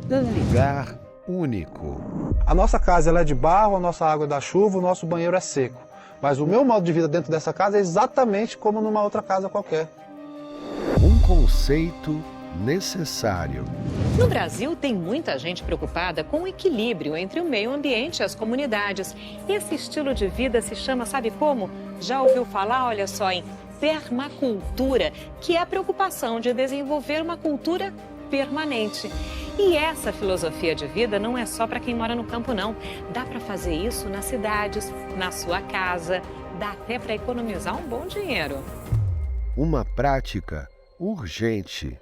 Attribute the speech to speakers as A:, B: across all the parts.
A: Um lugar único.
B: A nossa casa ela é de barro, a nossa água é da chuva, o nosso banheiro é seco. Mas o meu modo de vida dentro dessa casa é exatamente como numa outra casa qualquer.
A: Um conceito necessário.
C: No Brasil, tem muita gente preocupada com o equilíbrio entre o meio ambiente e as comunidades. Esse estilo de vida se chama, sabe como? Já ouviu falar, olha só, em permacultura, que é a preocupação de desenvolver uma cultura permanente. E essa filosofia de vida não é só para quem mora no campo, não. Dá para fazer isso nas cidades, na sua casa, dá até para economizar um bom dinheiro.
A: Uma prática urgente.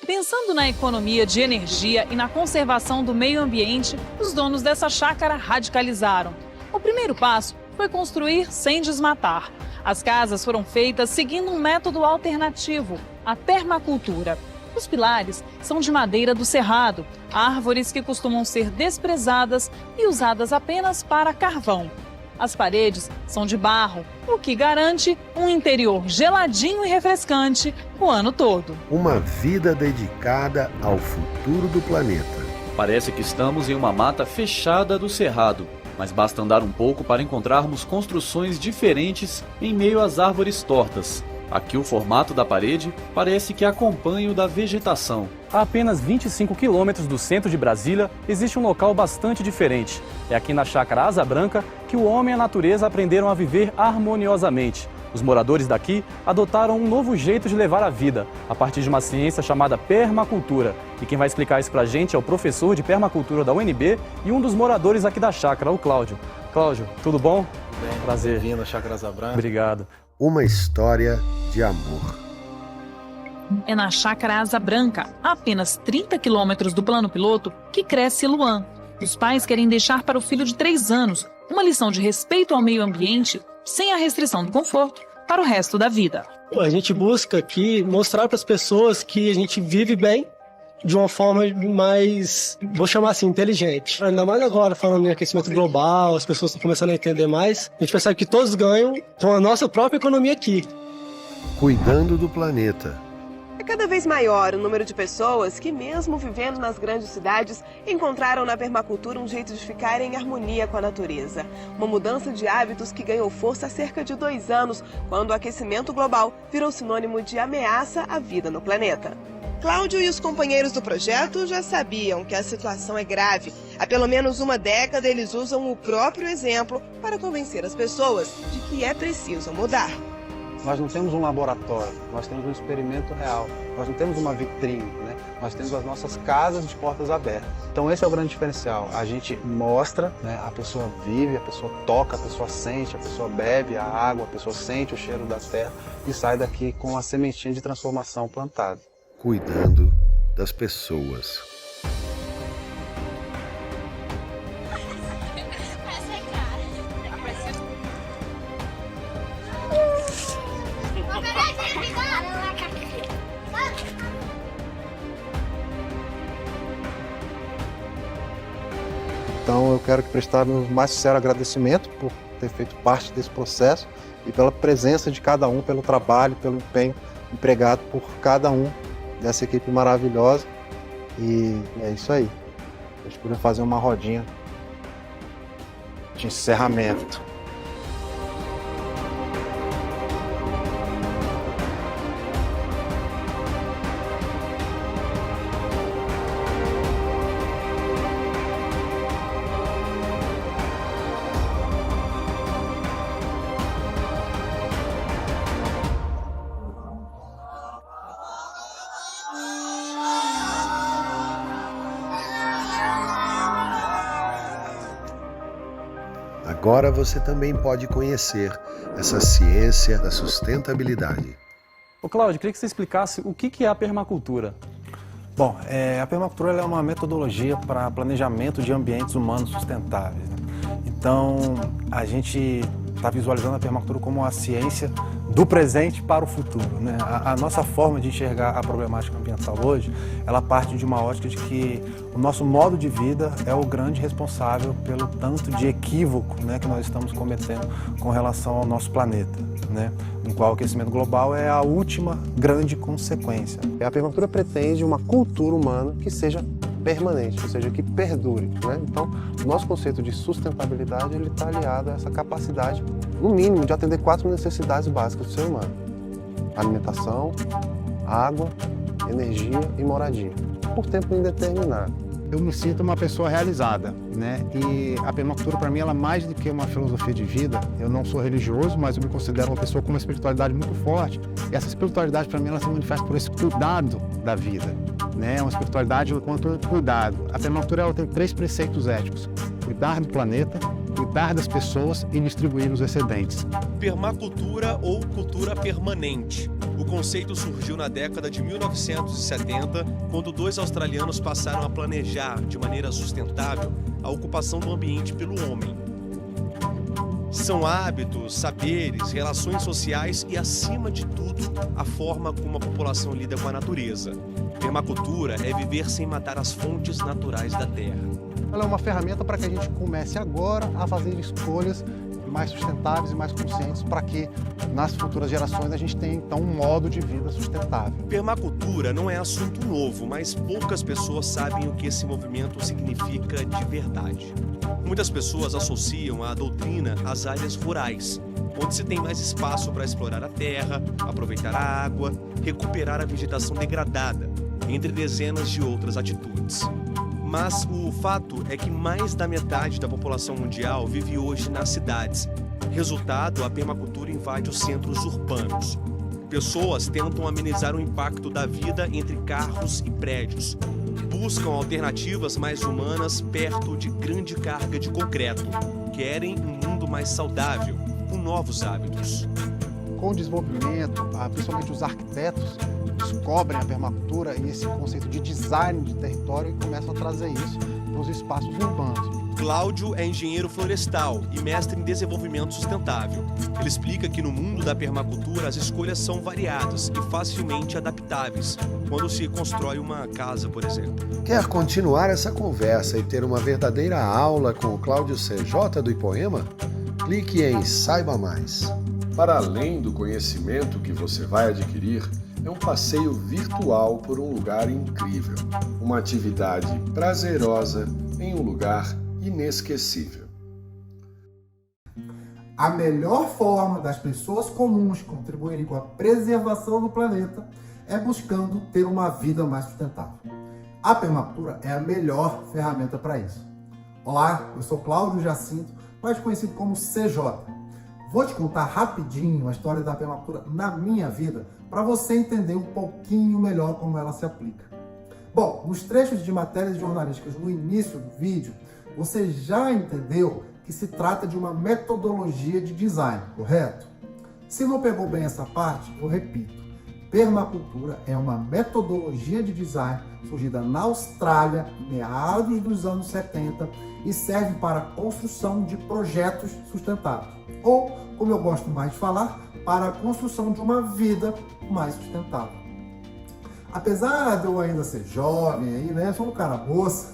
D: Pensando na economia de energia e na conservação do meio ambiente, os donos dessa chácara radicalizaram. O primeiro passo foi construir sem desmatar. As casas foram feitas seguindo um método alternativo, a permacultura. Os pilares são de madeira do cerrado, árvores que costumam ser desprezadas e usadas apenas para carvão. As paredes são de barro, o que garante um interior geladinho e refrescante o ano todo.
A: Uma vida dedicada ao futuro do planeta.
E: Parece que estamos em uma mata fechada do cerrado, mas basta andar um pouco para encontrarmos construções diferentes em meio às árvores tortas. Aqui o formato da parede parece que acompanha o da vegetação.
F: A apenas 25 quilômetros do centro de Brasília, existe um local bastante diferente. É aqui na chácara Asa Branca que o homem e a natureza aprenderam a viver harmoniosamente. Os moradores daqui adotaram um novo jeito de levar a vida, a partir de uma ciência chamada permacultura. E quem vai explicar isso pra gente é o professor de permacultura da UNB e um dos moradores aqui da chácara, o Cláudio. Cláudio, tudo bom?
B: Bem,
F: prazer.
B: Bem-vindo à chácara Asa Branca.
F: Obrigado.
A: Uma história de amor.
D: É na chácara Asa Branca, a apenas 30 quilômetros do plano piloto, que cresce Luan. Os pais querem deixar para o filho de 3 anos uma lição de respeito ao meio ambiente, sem a restrição do conforto, para o resto da vida.
G: A gente busca aqui mostrar para as pessoas que a gente vive bem de uma forma mais, vou chamar assim, inteligente. Ainda mais agora, falando em aquecimento global, as pessoas estão começando a entender mais. A gente percebe que todos ganham com a nossa própria economia aqui.
A: Cuidando do planeta.
H: É cada vez maior o número de pessoas que, mesmo vivendo nas grandes cidades, encontraram na permacultura um jeito de ficar em harmonia com a natureza. Uma mudança de hábitos que ganhou força há cerca de 2 anos, quando o aquecimento global virou sinônimo de ameaça à vida no planeta. Cláudio e os companheiros do projeto já sabiam que a situação é grave. Há pelo menos uma década, eles usam o próprio exemplo para convencer as pessoas de que é preciso mudar.
B: Nós não temos um laboratório, nós temos um experimento real. Nós não temos uma vitrine, né? Nós temos as nossas casas de portas abertas. Então esse é o grande diferencial. A gente mostra, né? A pessoa vive, a pessoa toca, a pessoa sente, a pessoa bebe a água, a pessoa sente o cheiro da terra e sai daqui com a sementinha de transformação plantada.
A: Cuidando das pessoas.
B: Então eu quero prestar meu mais sincero agradecimento por ter feito parte desse processo e pela presença de cada um, pelo trabalho, pelo empenho empregado por cada um dessa equipe maravilhosa. E é isso aí. A gente podia fazer uma rodinha de encerramento.
A: Agora você também pode conhecer essa ciência da sustentabilidade.
F: Ô Cláudio, queria que você explicasse o que é a permacultura.
B: Bom, a permacultura é uma metodologia para planejamento de ambientes humanos sustentáveis, né? Então, a gente está visualizando a permacultura como a ciência do presente para o futuro, né? A nossa forma de enxergar a problemática ambiental hoje, ela parte de uma ótica de que o nosso modo de vida é o grande responsável pelo tanto de equívoco, né, que nós estamos cometendo com relação ao nosso planeta, né? No qual o aquecimento global é a última grande consequência. A permacultura pretende uma cultura humana que seja
I: permanente, ou seja, que perdure, né? Então, o nosso conceito de sustentabilidade ele está aliado a essa capacidade, no mínimo, de atender 4 necessidades básicas do ser humano: alimentação, água, energia e moradia, por tempo indeterminado.
J: Eu me sinto uma pessoa realizada, né? E a permacultura, para mim, ela é mais do que uma filosofia de vida. Eu não sou religioso, mas eu me considero uma pessoa com uma espiritualidade muito forte. E essa espiritualidade, para mim, ela se manifesta por esse cuidado da vida, né? Uma espiritualidade quanto cuidado. A permacultura, ela tem 3 preceitos éticos: cuidar do planeta, cuidar das pessoas e distribuir os excedentes.
K: Permacultura ou cultura permanente. O conceito surgiu na década de 1970, quando 2 australianos passaram a planejar de maneira sustentável a ocupação do ambiente pelo homem. São hábitos, saberes, relações sociais e, acima de tudo, a forma como a população lida com a natureza. Permacultura é viver sem matar as fontes naturais da terra.
B: Ela é uma ferramenta para que a gente comece agora a fazer escolhas mais sustentáveis e mais conscientes para que nas futuras gerações a gente tenha então um modo de vida sustentável.
K: Permacultura não é assunto novo, mas poucas pessoas sabem o que esse movimento significa de verdade. Muitas pessoas associam a doutrina às áreas rurais, onde se tem mais espaço para explorar a terra, aproveitar a água, recuperar a vegetação degradada, entre dezenas de outras atitudes. Mas o fato é que mais da metade da população mundial vive hoje nas cidades. Resultado, a permacultura invade os centros urbanos. Pessoas tentam amenizar o impacto da vida entre carros e prédios. Buscam alternativas mais humanas perto de grande carga de concreto. Querem um mundo mais saudável, com novos hábitos.
B: Com o desenvolvimento, principalmente os arquitetos descobrem a permacultura e esse conceito de design de território e começam a trazer isso para os espaços urbanos.
K: Cláudio é engenheiro florestal e mestre em desenvolvimento sustentável. Ele explica que no mundo da permacultura as escolhas são variadas e facilmente adaptáveis, quando se constrói uma casa, por exemplo.
A: Quer continuar essa conversa e ter uma verdadeira aula com o Cláudio CJ do Ipoema? Clique em Saiba Mais. Para além do conhecimento que você vai adquirir, é um passeio virtual por um lugar incrível, uma atividade prazerosa em um lugar inesquecível.
L: A melhor forma das pessoas comuns contribuírem com a preservação do planeta é buscando ter uma vida mais sustentável. A permacultura é a melhor ferramenta para isso. Olá, eu sou Cláudio Jacinto, mais conhecido como CJ. Vou te contar rapidinho a história da permacultura na minha vida, para você entender um pouquinho melhor como ela se aplica. Bom, nos trechos de matérias jornalísticas no início do vídeo, você já entendeu que se trata de uma metodologia de design, correto? Se não pegou bem essa parte, eu repito. Permacultura é uma metodologia de design surgida na Austrália, em meados dos anos 70, e serve para a construção de projetos sustentáveis. Ou, como eu gosto mais de falar, para a construção de uma vida mais sustentável. Apesar de eu ainda ser jovem, aí, né, sou um cara moço,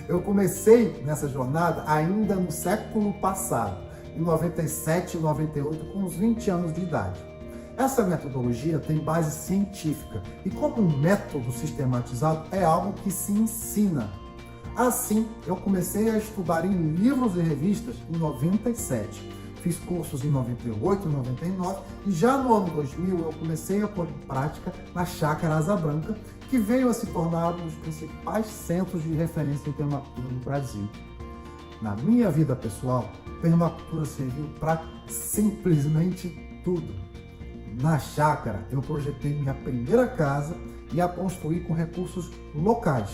L: eu comecei nessa jornada ainda no século passado, em 97 e 98, com uns 20 anos de idade. Essa metodologia tem base científica e, como um método sistematizado, é algo que se ensina. Assim, eu comecei a estudar em livros e revistas em 97. Fiz cursos em 98 e 99 e já no ano 2000 eu comecei a pôr em prática na Chácara Asa Branca, que veio a se tornar um dos principais centros de referência em permacultura no Brasil. Na minha vida pessoal, permacultura serviu para simplesmente tudo. Na chácara, eu projetei minha primeira casa e a construí com recursos locais,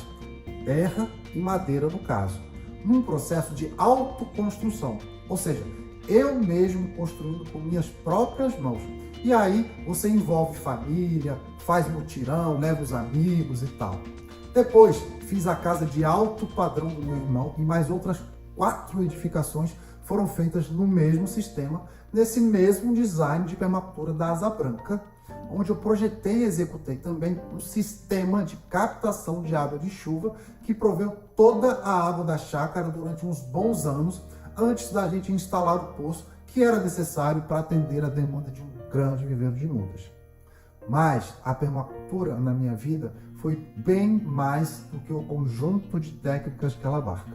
L: terra e madeira no caso, num processo de autoconstrução, ou seja, eu mesmo construindo com minhas próprias mãos. E aí você envolve família, faz mutirão, leva os amigos e tal. Depois fiz a casa de alto padrão do meu irmão e mais outras 4 edificações foram feitas no mesmo sistema, nesse mesmo design de permacultura da Asa Branca, onde eu projetei e executei também um sistema de captação de água de chuva que proveu toda a água da chácara durante uns bons anos, antes da gente instalar o poço que era necessário para atender a demanda de um grande viveiro de mudas. Mas a permacultura na minha vida foi bem mais do que o conjunto de técnicas que ela abarca.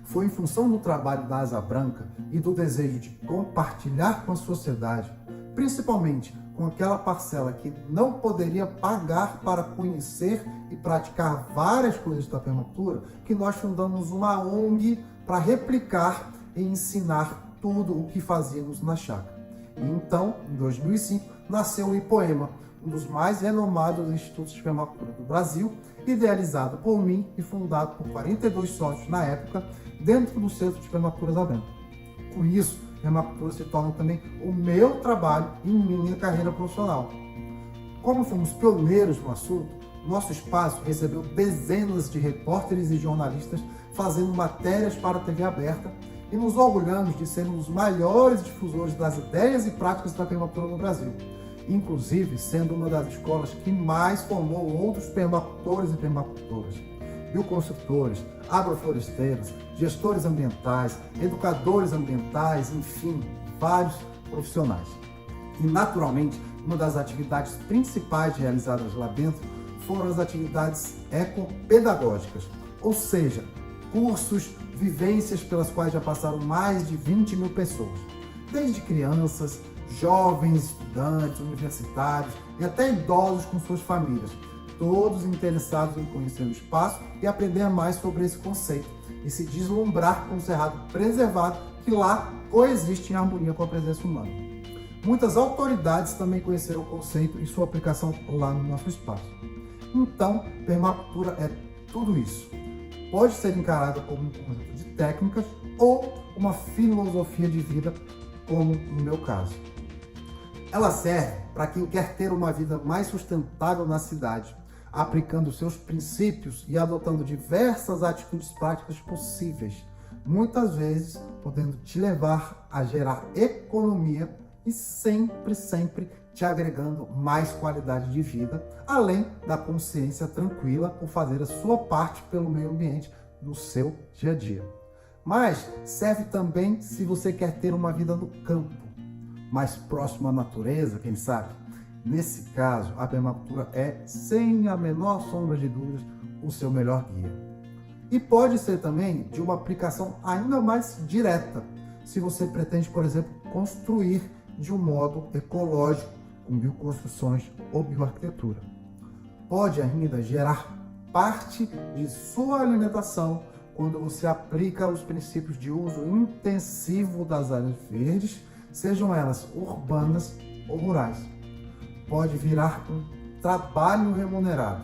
L: Foi em função do trabalho da Asa Branca e do desejo de compartilhar com a sociedade, principalmente com aquela parcela que não poderia pagar para conhecer e praticar várias coisas da permacultura, que nós fundamos uma ONG para replicar e ensinar tudo o que fazíamos na chácara. E então, em 2005, nasceu o IPOEMA, um dos mais renomados institutos de permacultura do Brasil, idealizado por mim e fundado por 42 sócios na época, dentro do Centro de Permacultura Asa Branca. Com isso, permacultura se torna também o meu trabalho e minha carreira profissional. Como fomos pioneiros no assunto, nosso espaço recebeu dezenas de repórteres e jornalistas fazendo matérias para a TV aberta e nos orgulhamos de sermos os maiores difusores das ideias e práticas da permacultura no Brasil, inclusive sendo uma das escolas que mais formou outros permacultores e permacultoras, bioconstrutores, agrofloresteiros, gestores ambientais, educadores ambientais, enfim, vários profissionais. E, naturalmente, uma das atividades principais realizadas lá dentro foram as atividades ecopedagógicas, ou seja, cursos, vivências pelas quais já passaram mais de 20 mil pessoas, desde crianças, jovens, estudantes, universitários e até idosos com suas famílias, todos interessados em conhecer o espaço e aprender mais sobre esse conceito e se deslumbrar com o cerrado preservado que lá coexiste em harmonia com a presença humana. Muitas autoridades também conheceram o conceito e sua aplicação lá no nosso espaço. Então, permacultura é tudo isso. Pode ser encarada como um conjunto de técnicas ou uma filosofia de vida, como no meu caso. Ela serve para quem quer ter uma vida mais sustentável na cidade, aplicando seus princípios e adotando diversas atitudes práticas possíveis, muitas vezes podendo te levar a gerar economia e sempre te agregando mais qualidade de vida, além da consciência tranquila por fazer a sua parte pelo meio ambiente no seu dia a dia. Mas serve também se você quer ter uma vida no campo, mais próximo à natureza, quem sabe? Nesse caso, a permacultura é, sem a menor sombra de dúvidas, o seu melhor guia. E pode ser também de uma aplicação ainda mais direta, se você pretende, por exemplo, construir de um modo ecológico, com bioconstruções ou bioarquitetura. Pode ainda gerar parte de sua alimentação quando você aplica os princípios de uso intensivo das áreas verdes, sejam elas urbanas ou rurais. Pode virar um trabalho remunerado,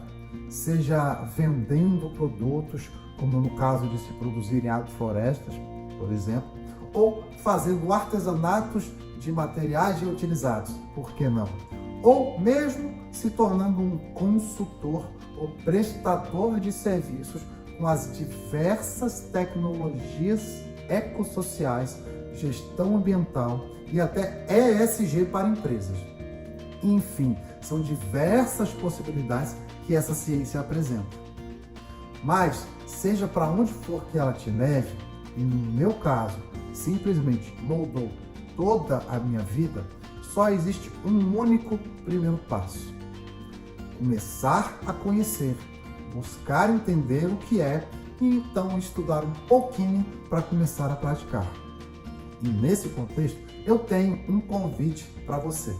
L: seja vendendo produtos, como no caso de se produzirem agroflorestas, por exemplo, ou fazendo artesanatos de materiais reutilizados, por que não? Ou mesmo se tornando um consultor ou prestador de serviços com as diversas tecnologias ecossociais, gestão ambiental e até ESG para empresas. Enfim, são diversas possibilidades que essa ciência apresenta. Mas, seja para onde for que ela te leve, e no meu caso, simplesmente moldou toda a minha vida, só existe um único primeiro passo: começar a conhecer, buscar entender o que é e então estudar um pouquinho para começar a praticar. E nesse contexto, eu tenho um convite para você.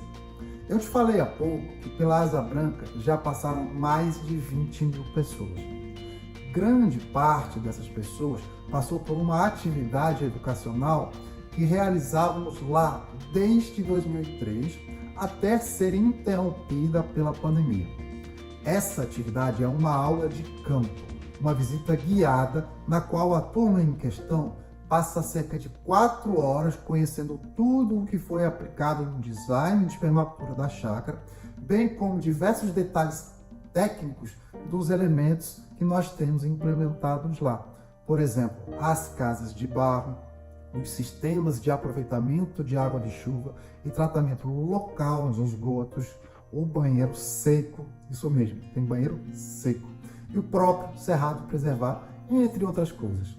L: Eu te falei há pouco que pela Asa Branca já passaram mais de 20 mil pessoas. Grande parte dessas pessoas passou por uma atividade educacional que realizávamos lá desde 2003 até ser interrompida pela pandemia. Essa atividade é uma aula de campo, uma visita guiada na qual a turma em questão passa cerca de 4 horas conhecendo tudo o que foi aplicado no design de permacultura da chácara, bem como diversos detalhes técnicos dos elementos que nós temos implementados lá. Por exemplo, as casas de barro, os sistemas de aproveitamento de água de chuva e tratamento local nos esgotos, o banheiro seco, isso mesmo, tem banheiro seco, e o próprio cerrado preservado, entre outras coisas.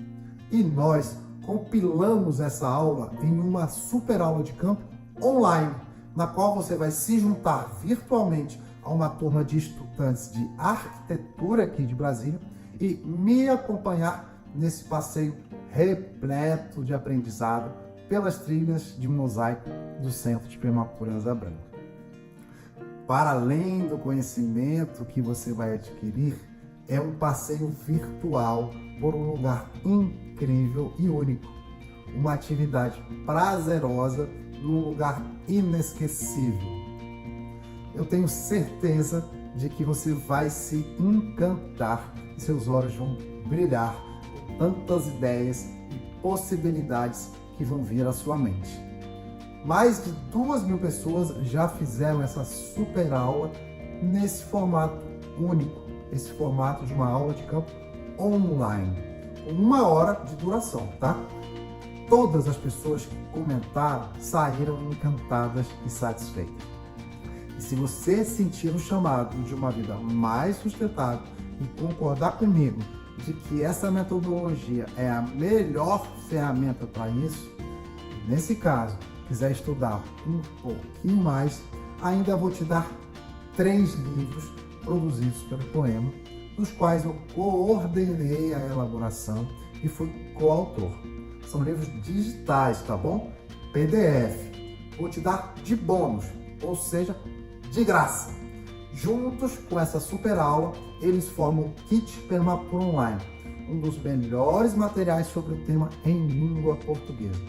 L: E nós compilamos essa aula em uma super aula de campo online, na qual você vai se juntar virtualmente a uma turma de estudantes de arquitetura aqui de Brasília e me acompanhar nesse passeio repleto de aprendizado pelas trilhas de mosaico do Centro de Permacultura Asa Branca. Para além do conhecimento que você vai adquirir, é um passeio virtual por um lugar incrível e único. Uma atividade prazerosa num lugar inesquecível. Eu tenho certeza de que você vai se encantar e seus olhos vão brilhar com tantas ideias e possibilidades que vão vir à sua mente. Mais de 2.000 pessoas já fizeram essa super aula nesse formato único, esse formato de uma aula de campo online, com 1 hora de duração, tá? Todas as pessoas que comentaram saíram encantadas e satisfeitas. E se você sentir o chamado de uma vida mais sustentável e concordar comigo de que essa metodologia é a melhor ferramenta para isso, nesse caso, quiser estudar um pouquinho mais, ainda vou te dar 3 livros produzidos pelo Poema, dos quais eu coordenei a elaboração e fui coautor. São livros digitais, tá bom? PDF. Vou te dar de bônus, ou seja, de graça. Juntos com essa super aula, eles formam o Kit Permacultura Online, um dos melhores materiais sobre o tema em língua portuguesa.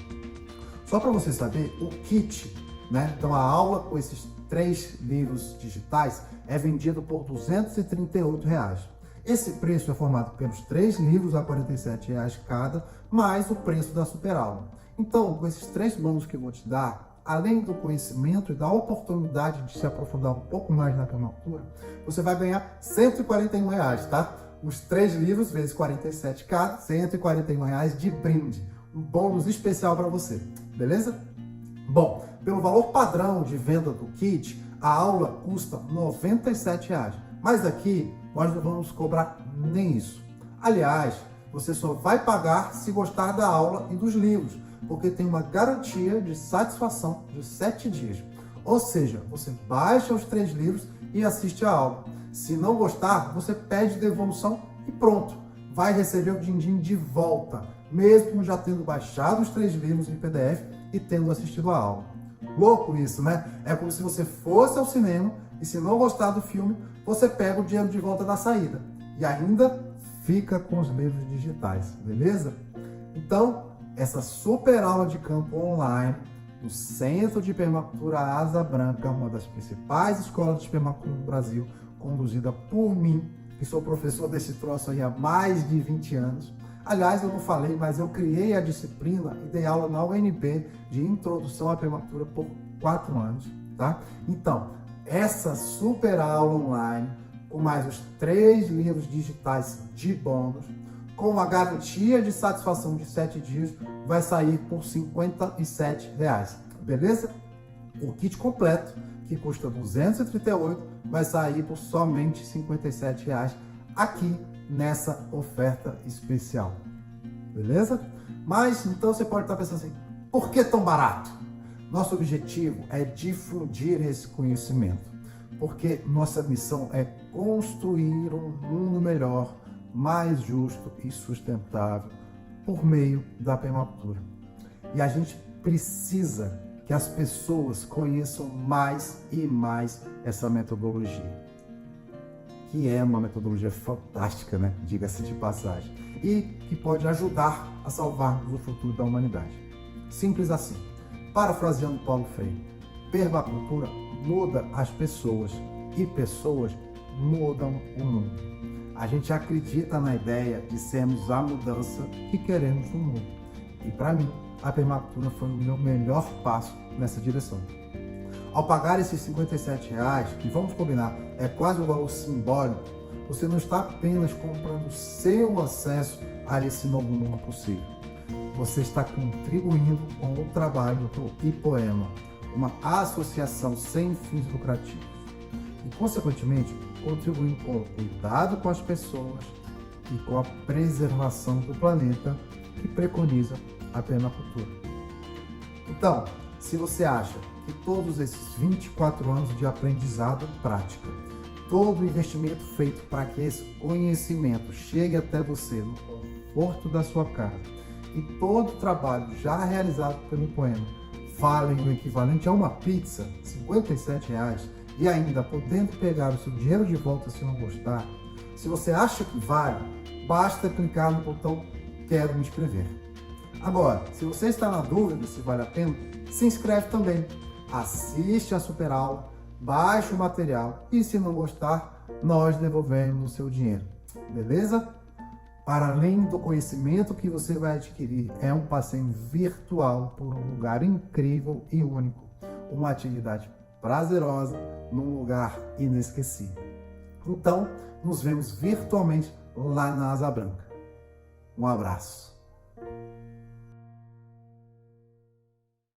L: Só para você saber, o kit, né? Então a aula com esses 3 livros digitais é vendido por R$ 238. Esse preço é formado pelos 3 livros a R$ 47 cada, mais o preço da super aula. Então, com esses 3 bônus que eu vou te dar, além do conhecimento e da oportunidade de se aprofundar um pouco mais na permacultura, você vai ganhar R$ 141, tá? Os 3 livros vezes 47 cada, R$ 141 de brinde. Um bônus especial para você, beleza? Bom, pelo valor padrão de venda do kit, a aula custa R$ 97. Mas aqui nós não vamos cobrar nem isso. Aliás, você só vai pagar se gostar da aula e dos livros, porque tem uma garantia de satisfação de 7 dias. Ou seja, você baixa os 3 livros e assiste a aula. Se não gostar, você pede devolução e pronto, vai receber o din-din de volta, mesmo já tendo baixado os 3 livros em PDF e tendo assistido a aula. Louco isso, né? É como se você fosse ao cinema e se não gostar do filme, você pega o dinheiro de volta na saída e ainda fica com os livros digitais, beleza? Então, essa super aula de campo online no Centro de Permacultura Asa Branca, uma das principais escolas de permacultura do Brasil, conduzida por mim, que sou professor desse troço aí há mais de 20 anos. Aliás, eu não falei, mas eu criei a disciplina e dei aula na UNB de Introdução à Permacultura por 4 anos, tá? Então, essa super aula online, com mais os 3 livros digitais de bônus, com a garantia de satisfação de 7 dias, vai sair por R$ 57, beleza? O kit completo, que custa R$ 238, vai sair por somente R$ 57 aqui nessa oferta especial, beleza? Mas então você pode estar pensando assim, por que tão barato? Nosso objetivo é difundir esse conhecimento, porque nossa missão é construir um mundo melhor, mais justo e sustentável por meio da permacultura. E a gente precisa que as pessoas conheçam mais e mais essa metodologia, que é uma metodologia fantástica, né? Diga-se de passagem, e que pode ajudar a salvarmos o futuro da humanidade. Simples assim. Parafraseando Paulo Freire, permacultura muda as pessoas e pessoas mudam o mundo. A gente acredita na ideia de sermos a mudança que queremos no mundo. E para mim, a permacultura foi o meu melhor passo nessa direção. Ao pagar esses R$ 57, que vamos combinar, é quase um valor simbólico, você não está apenas comprando seu acesso a esse novo mundo possível. Você está contribuindo com o trabalho do IPOEMA, uma associação sem fins lucrativos. E, consequentemente, contribuindo com o cuidado com as pessoas e com a preservação do planeta que preconiza a permacultura. Então, Se você acha que todos esses 24 anos de aprendizado prática, todo o investimento feito para que esse conhecimento chegue até você no conforto da sua casa e todo o trabalho já realizado pelo Poema valem o equivalente a uma pizza, R$ 57, e ainda podendo pegar o seu dinheiro de volta se não gostar, se você acha que vale, basta clicar no botão Quero me inscrever. Agora, se você está na dúvida se vale a pena, se inscreve também, assiste a super aula, baixe o material e se não gostar, nós devolvemos o seu dinheiro, beleza? Para além do conhecimento que você vai adquirir, é um passeio virtual por um lugar incrível e único, uma atividade prazerosa num lugar inesquecível. Então, nos vemos virtualmente lá na Asa Branca. Um abraço.